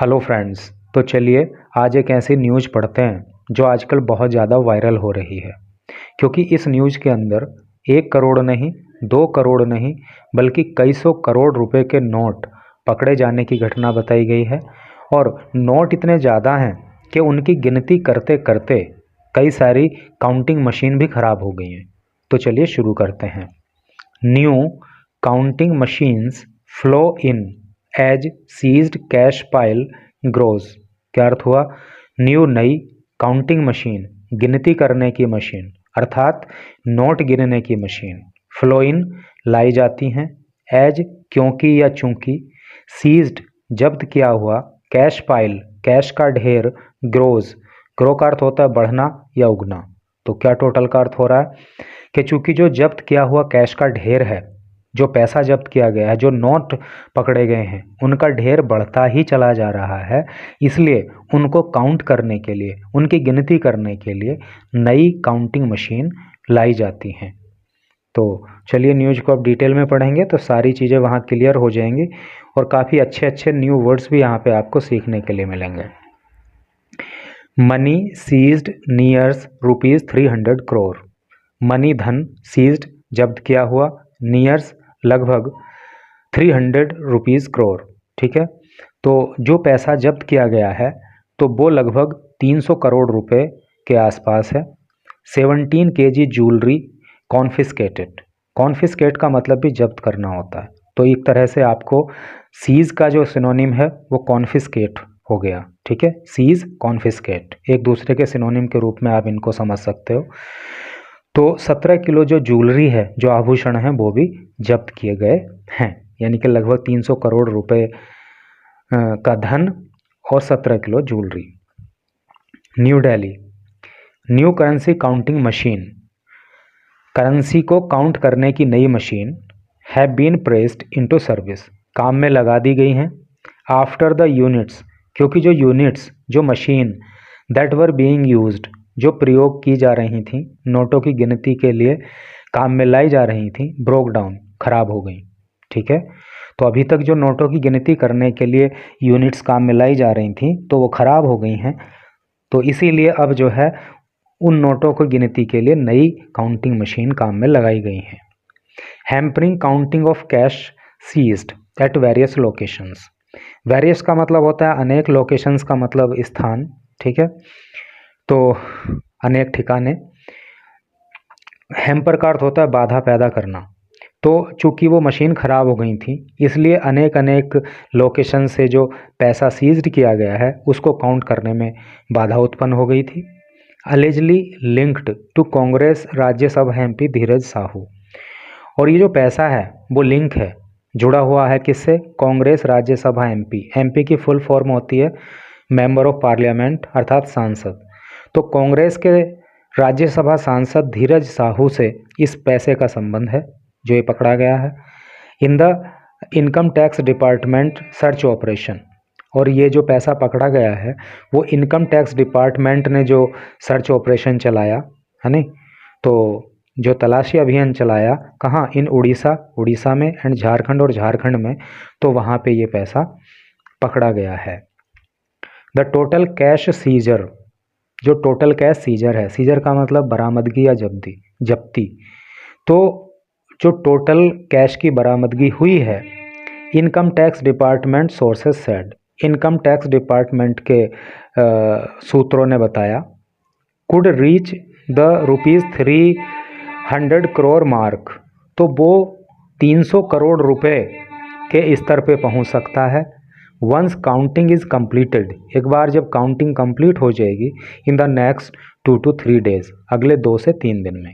Hello friends. तो चलिए आज एक ऐसी न्यूज़ पढ़ते हैं जो आजकल बहुत ज़्यादा वायरल हो रही है, क्योंकि इस न्यूज़ के अंदर 1 करोड़ नहीं, 2 करोड़ नहीं, बल्कि कई सौ करोड़ रुपए के नोट पकड़े जाने की घटना बताई गई है। और नोट इतने ज़्यादा हैं कि उनकी गिनती करते करते कई सारी काउंटिंग मशीन भी ख़राब हो गई हैं। तो चलिए शुरू करते हैं। New counting machines flow in as seized cash pile grows. क्या अर्थ हुआ? न्यू नई काउंटिंग मशीन, गिनती करने की मशीन अर्थात नोट गिनने की मशीन, फ्लो इन लाई जाती हैं, एज क्योंकि या चूंकि, सीज्ड जब्त किया हुआ, कैश पाइल कैश का ढेर, ग्रोज ग्रो का अर्थ होता है बढ़ना या उगना। तो क्या टोटल का अर्थ हो रहा है कि चूंकि जो जब्त किया हुआ कैश का ढेर है, जो पैसा जब्त किया गया है, जो नोट पकड़े गए हैं, उनका ढेर बढ़ता ही चला जा रहा है, इसलिए उनको काउंट करने के लिए, उनकी गिनती करने के लिए नई काउंटिंग मशीन लाई जाती हैं। तो चलिए न्यूज़ को अब डिटेल में पढ़ेंगे तो सारी चीज़ें वहाँ क्लियर हो जाएंगी और काफ़ी अच्छे अच्छे न्यू वर्ड्स भी यहाँ पे आपको सीखने के लिए मिलेंगे। Money seized nears ₹300 crore. Money धन, सीज्ड जब्त किया हुआ, नियर्स लगभग, 300 रुपीज़ करोड़। ठीक है, तो जो पैसा जब्त किया गया है तो वो लगभग 300 करोड़ रुपए के आसपास है। 17 केजी ज्वेलरी कॉन्फिस्केटेड। कॉन्फिस्केट का मतलब भी जब्त करना होता है, तो एक तरह से आपको सीज का जो सिनोनिम है वो कॉन्फिस्केट हो गया। ठीक है, सीज कॉन्फिस्केट एक दूसरे के सिनोनिम के रूप में आप इनको समझ सकते हो। तो 17 किलो जो ज्वेलरी है, जो आभूषण हैं, वो भी जब्त किए गए हैं, यानी कि लगभग 300 करोड़ रुपए का धन और 17 kilo jewellery. New Delhi, new currency counting machine, currency को काउंट करने की नई मशीन, have been placed into service, काम में लगा दी गई हैं। आफ्टर द यूनिट्स, क्योंकि जो यूनिट्स, जो machine that were being used, जो प्रयोग की जा रही थी, नोटों की गिनती के लिए काम में लाई जा रही थी, ब्रोक डाउन खराब हो गई। ठीक है, तो अभी तक जो नोटों की गिनती करने के लिए यूनिट्स काम में लाई जा रही थी तो वो खराब हो गई हैं, तो इसीलिए अब जो है उन नोटों को गिनती के लिए नई काउंटिंग मशीन काम में लगाई गई है। Hampering counting of cash seized at various locations. Various का मतलब होता है अनेक, लोकेशंस का मतलब स्थान। ठीक है, तो अनेक ठिकाने। हैम्पर का अर्थ होता है बाधा पैदा करना। तो चूंकि वो मशीन ख़राब हो गई थी, इसलिए अनेक अनेक लोकेशन से जो पैसा सीज्ड किया गया है उसको काउंट करने में बाधा उत्पन्न हो गई थी। Allegedly linked to Congress Rajya Sabha MP Dheeraj Sahu. और ये जो पैसा है वो लिंक है, जुड़ा हुआ है किससे? कांग्रेस राज्यसभा एमपी। एमपी की फुल फॉर्म होती है मेंबर ऑफ पार्लियामेंट अर्थात सांसद। तो कांग्रेस के राज्यसभा सांसद धीरज साहू से इस पैसे का संबंध है जो ये पकड़ा गया है। In the income tax department search operation, और ये जो पैसा पकड़ा गया है वो इनकम टैक्स डिपार्टमेंट ने जो सर्च ऑपरेशन चलाया है नहीं, तो जो तलाशी अभियान चलाया, कहाँ? इन उड़ीसा में एंड झारखंड, और झारखंड में, तो वहाँ पे ये पैसा पकड़ा गया है। द टोटल कैश सीजर, जो टोटल कैश सीजर है, सीजर का मतलब बरामदगी या जब्ती, तो जो टोटल कैश की बरामदगी हुई है, income tax department sources said, income tax department के सूत्रों ने बताया, could reach the ₹300 crore mark, तो वो 300 करोड़ रुपए के स्तर पे पहुंच सकता है। वंस काउंटिंग इज कंप्लीटेड, एक बार जब काउंटिंग कंप्लीट हो जाएगी, in the next 2 to 3 days, अगले 2 से 3 दिन में।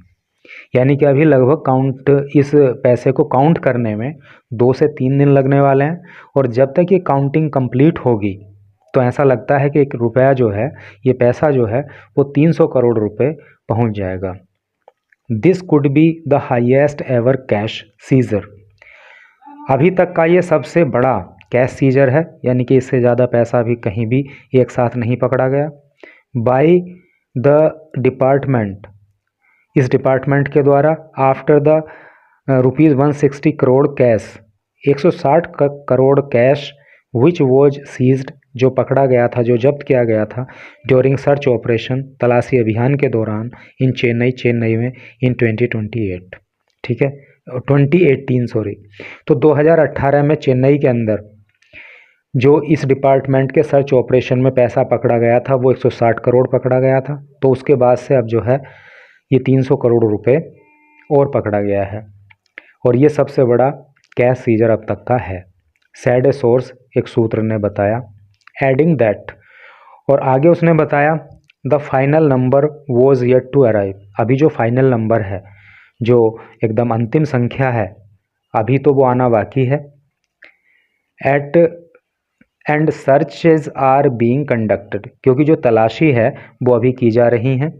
यानी कि अभी लगभग काउंट, इस पैसे को काउंट करने में 2 से 3 दिन लगने वाले हैं, और जब तक ये काउंटिंग कंप्लीट होगी तो ऐसा लगता है कि एक रुपया जो है, ये पैसा जो है, वो 300 करोड़ रुपए पहुंच जाएगा। This could be the highest ever cash seizure, अभी तक का ये सबसे बड़ा कैश सीजर है, यानी कि इससे ज़्यादा पैसा भी कहीं भी एक साथ नहीं पकड़ा गया। बाय द डिपार्टमेंट, इस डिपार्टमेंट के द्वारा, after the ₹160 crore cash, 160 crore cash which was seized, जो पकड़ा गया था, जो जब्त किया गया था ड्यूरिंग सर्च ऑपरेशन, तलाशी अभियान के दौरान इन चेन्नई में इन 2028, ठीक है, 2018 सॉरी। तो 2018 में चेन्नई के अंदर जो इस डिपार्टमेंट के सर्च ऑपरेशन में पैसा पकड़ा गया था वो 160 करोड़ पकड़ा गया था। तो उसके बाद से अब जो है ये 300 करोड़ रुपए और पकड़ा गया है, और ये सबसे बड़ा कैश सीजर अब तक का है, सैड ए सोर्स, एक सूत्र ने बताया। एडिंग दैट, और आगे उसने बताया, the final number was yet to arrive, अभी जो फाइनल नंबर है, जो एकदम अंतिम संख्या है, अभी तो वो आना बाकी है। At end searches are being conducted, क्योंकि जो तलाशी है वो अभी की जा रही हैं,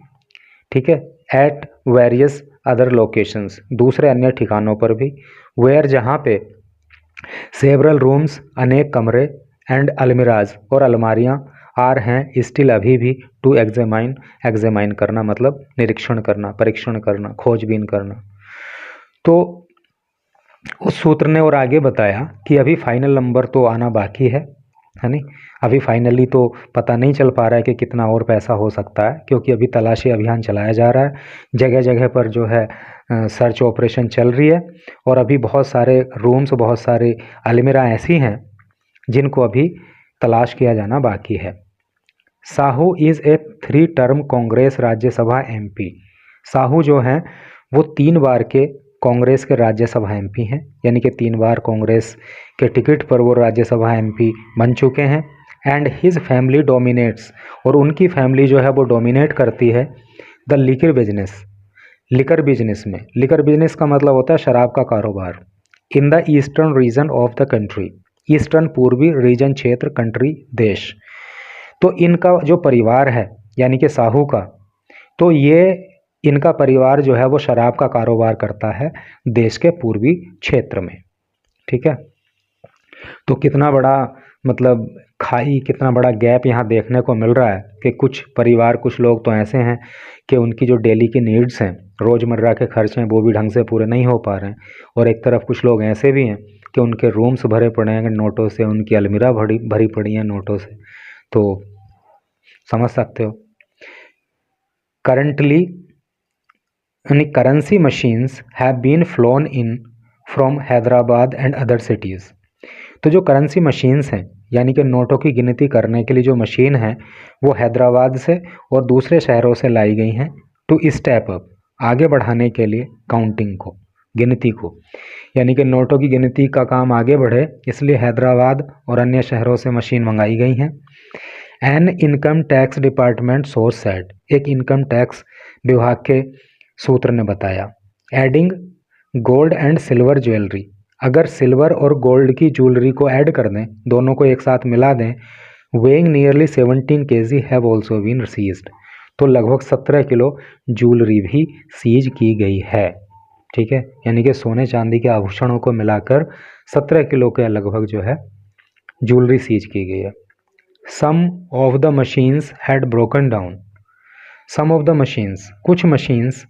ठीक है। एट वेरियस अदर लोकेशंस, दूसरे अन्य ठिकानों पर भी। वेयर, जहाँ पे सेवरल रूम्स, अनेक कमरे, एंड अलमिराज, और अलमारियाँ, आर हैं स्टिल, अभी भी, टू एग्जामाइन करना मतलब निरीक्षण करना, परीक्षण करना, खोजबीन करना। तो उस सूत्र ने और आगे बताया कि अभी फाइनल नंबर तो आना बाकी है नहीं, अभी फाइनली तो पता नहीं चल पा रहा है कि कितना और पैसा हो सकता है, क्योंकि अभी तलाशी अभियान चलाया जा रहा है, जगह जगह पर जो है सर्च ऑपरेशन चल रही है, और अभी बहुत सारे रूम्स, बहुत सारे अलमीरा ऐसी हैं जिनको अभी तलाश किया जाना बाकी है। Sahu is a 3 term Congress Rajya Sabha MP, Sahu जो हैं वो 3 बार के कांग्रेस के राज्यसभा MP हैं, यानी कि 3 बार कांग्रेस के टिकट पर वो राज्यसभा MP बन चुके हैं। एंड हिज फैमिली डोमिनेट्स, और उनकी फैमिली जो है वो डोमिनेट करती है the liquor business, liquor business में, लिकर बिजनेस का मतलब होता है शराब का कारोबार, in the eastern region of the country, eastern पूर्वी रीजन क्षेत्र, कंट्री देश। तो इनका जो परिवार है यानी कि साहू का, तो ये इनका परिवार जो है वो शराब का कारोबार करता है देश के पूर्वी क्षेत्र में, ठीक है। तो कितना बड़ा मतलब खाई, कितना बड़ा गैप यहाँ देखने को मिल रहा है कि कुछ परिवार, कुछ लोग तो ऐसे हैं कि उनकी जो डेली की नीड्स हैं, रोज़मर्रा के खर्चे हैं, वो भी ढंग से पूरे नहीं हो पा रहे हैं, और एक तरफ कुछ लोग ऐसे भी हैं कि उनके रूम्स भरे पड़े हैं नोटों से, उनकी अलमीरा भरी पड़ी हैं नोटों से। तो समझ सकते हो। करंटली यानी currency machines have been flown in from Hyderabad and other cities, तो जो करेंसी मशीन्स हैं यानी कि नोटों की गिनती करने के लिए जो मशीन है वो हैदराबाद से और दूसरे शहरों से लाई गई हैं, टू स्टेप अप, आगे बढ़ाने के लिए काउंटिंग को, गिनती को, यानी कि नोटों की गिनती का काम आगे बढ़े, इसलिए हैदराबाद और अन्य शहरों से मशीन मंगाई गई हैं। An income tax department source said, एक इनकम टैक्स विभाग के सूत्र ने बताया। Adding gold and silver jewellery, अगर सिल्वर और गोल्ड की ज्वेलरी को ऐड कर दें, दोनों को एक साथ मिला दें, weighing nearly 17 kg have also been seized, तो लगभग 17 किलो ज्वेलरी भी सीज की गई है, ठीक है। यानी कि सोने चांदी के आभूषणों को मिलाकर 17 किलो के लगभग जो है ज्वेलरी सीज की गई है। Some of the machines had broken down, some of the machines, कुछ मशीन्स,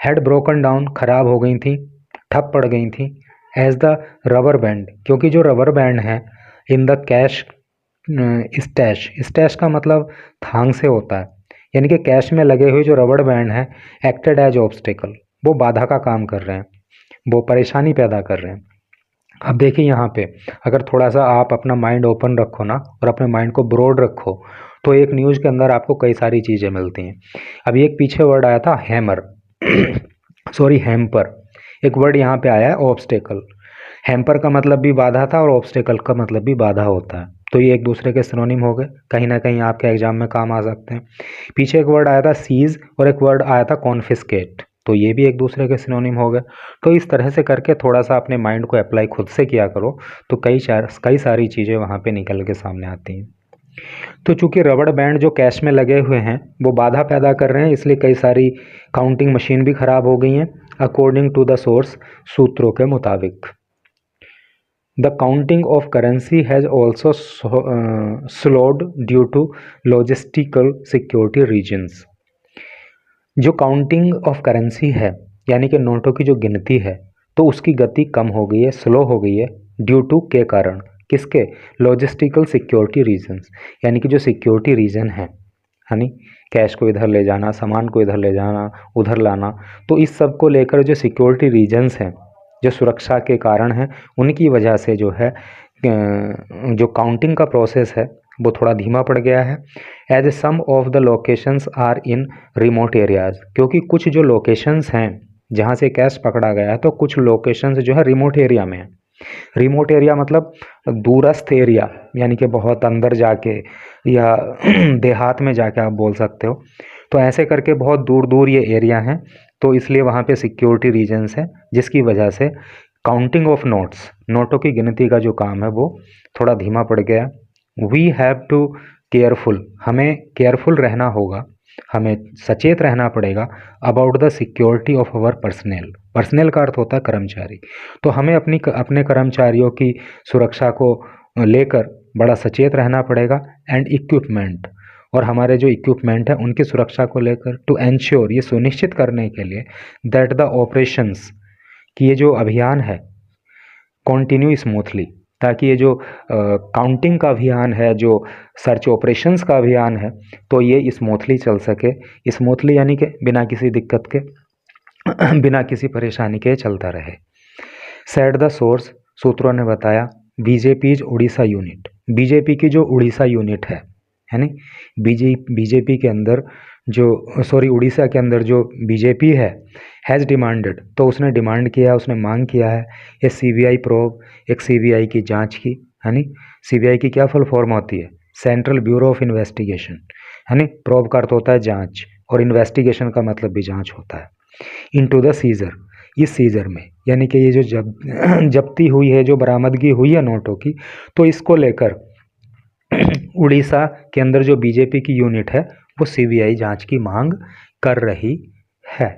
हैड ब्रोकन डाउन, खराब हो गई थी, ठप पड़ गई थी, एज द रबर बैंड, क्योंकि जो रबर बैंड है in the cash stash, stash का मतलब थांग से होता है, यानी कि कैश में लगे हुए जो रबर बैंड हैं एक्टेड एज ऑब्स्टिकल, वो बाधा का काम कर रहे हैं, वो परेशानी पैदा कर रहे हैं। अब देखिए यहाँ पे अगर थोड़ा सा आप अपना माइंड ओपन रखो ना, और अपने माइंड को ब्रॉड रखो, तो एक न्यूज़ के अंदर आपको कई सारी चीज़ें मिलती हैं। अभी एक पीछे वर्ड आया था हैमर सॉरी हैम्पर, एक वर्ड यहाँ पे आया है ऑब्स्टेकल, हैम्पर का मतलब भी बाधा था और ऑब्स्टेकल का मतलब भी बाधा होता है, तो ये एक दूसरे के सिनोनिम हो गए, कहीं ना कहीं आपके एग्जाम में काम आ सकते हैं। पीछे एक वर्ड आया था सीज और एक वर्ड आया था कॉन्फिस्केट, तो ये भी एक दूसरे के सिनोनिम हो गए। तो इस तरह से करके थोड़ा सा अपने माइंड को अप्लाई खुद से किया करो, तो कई सारी चीज़ें वहाँ पे निकल के सामने आती हैं। तो चूंकि रबड़ बैंड जो कैश में लगे हुए हैं वो बाधा पैदा कर रहे हैं, इसलिए कई सारी काउंटिंग मशीन भी खराब हो गई हैं, अकॉर्डिंग टू द सोर्स, सूत्रों के मुताबिक। The counting of currency has also slowed due to logistical security reasons, जो काउंटिंग ऑफ करेंसी है यानी कि नोटों की जो गिनती है, तो उसकी गति कम हो गई है, स्लो हो गई है, ड्यू टू के कारण, किसके? लॉजिस्टिकल सिक्योरिटी रीजंस, यानी कि जो सिक्योरिटी रीजन है नहीं, कैश को इधर ले जाना, सामान को इधर ले जाना, उधर लाना, तो इस सब को लेकर जो सिक्योरिटी रीजंस हैं, जो सुरक्षा के कारण हैं, उनकी वजह से जो है जो काउंटिंग का प्रोसेस है वो थोड़ा धीमा पड़ गया है। As some of the locations are in remote areas, क्योंकि कुछ जो लोकेशंस हैं जहाँ से कैश पकड़ा गया है, तो कुछ लोकेशंस जो है रिमोट एरिया में है। रिमोट एरिया मतलब दूरस्थ एरिया, यानी कि बहुत अंदर जाके या देहात में जाके आप बोल सकते हो। तो ऐसे करके बहुत दूर दूर ये एरिया हैं, तो इसलिए वहाँ पे सिक्योरिटी रीजन्स हैं, जिसकी वजह से काउंटिंग ऑफ नोट्स, नोटों की गिनती का जो काम है वो थोड़ा धीमा पड़ गया। वी हैव टू केयरफुल, हमें केयरफुल रहना होगा, हमें सचेत रहना पड़ेगा about the security of our personal. Personal का अर्थ होता है कर्मचारी, तो हमें अपने कर्मचारियों की सुरक्षा को लेकर बड़ा सचेत रहना पड़ेगा। एंड इक्विपमेंट, और हमारे जो इक्विपमेंट है उनकी सुरक्षा को लेकर, टू एंश्योर, ये सुनिश्चित करने के लिए, दैट द ऑपरेशंस, कि ये जो अभियान है कंटिन्यू स्मूथली, ताकि ये जो काउंटिंग का अभियान है, जो सर्च ऑपरेशंस का अभियान है, तो ये स्मूथली चल सके। स्मूथली यानी कि बिना किसी दिक्कत के बिना किसी परेशानी के चलता रहे। सेड द सोर्स, सूत्रों ने बताया, बीजेपी उड़ीसा यूनिट, बीजेपी की जो उड़ीसा यूनिट है नहीं, बीजेपी के अंदर जो उड़ीसा के अंदर जो बीजेपी है, हैज़ डिमांडेड, तो उसने डिमांड किया, उसने मांग किया है, ये सीबीआई प्रोब, एक सीबीआई की जांच की, है नहीं। सीबीआई की क्या फुल फॉर्म होती है? सेंट्रल ब्यूरो ऑफ इन्वेस्टिगेशन, है नहीं। प्रोब का अर्थ होता है जांच, और इन्वेस्टिगेशन का मतलब भी जांच होता है। इनटू द सीजर, इस सीजर में, यानी कि ये जो जब्ती हुई है, जो बरामदगी हुई है नोटों की, तो इसको लेकर उड़ीसा के अंदर जो बीजेपी की यूनिट है वो सीबीआई जांच की मांग कर रही है।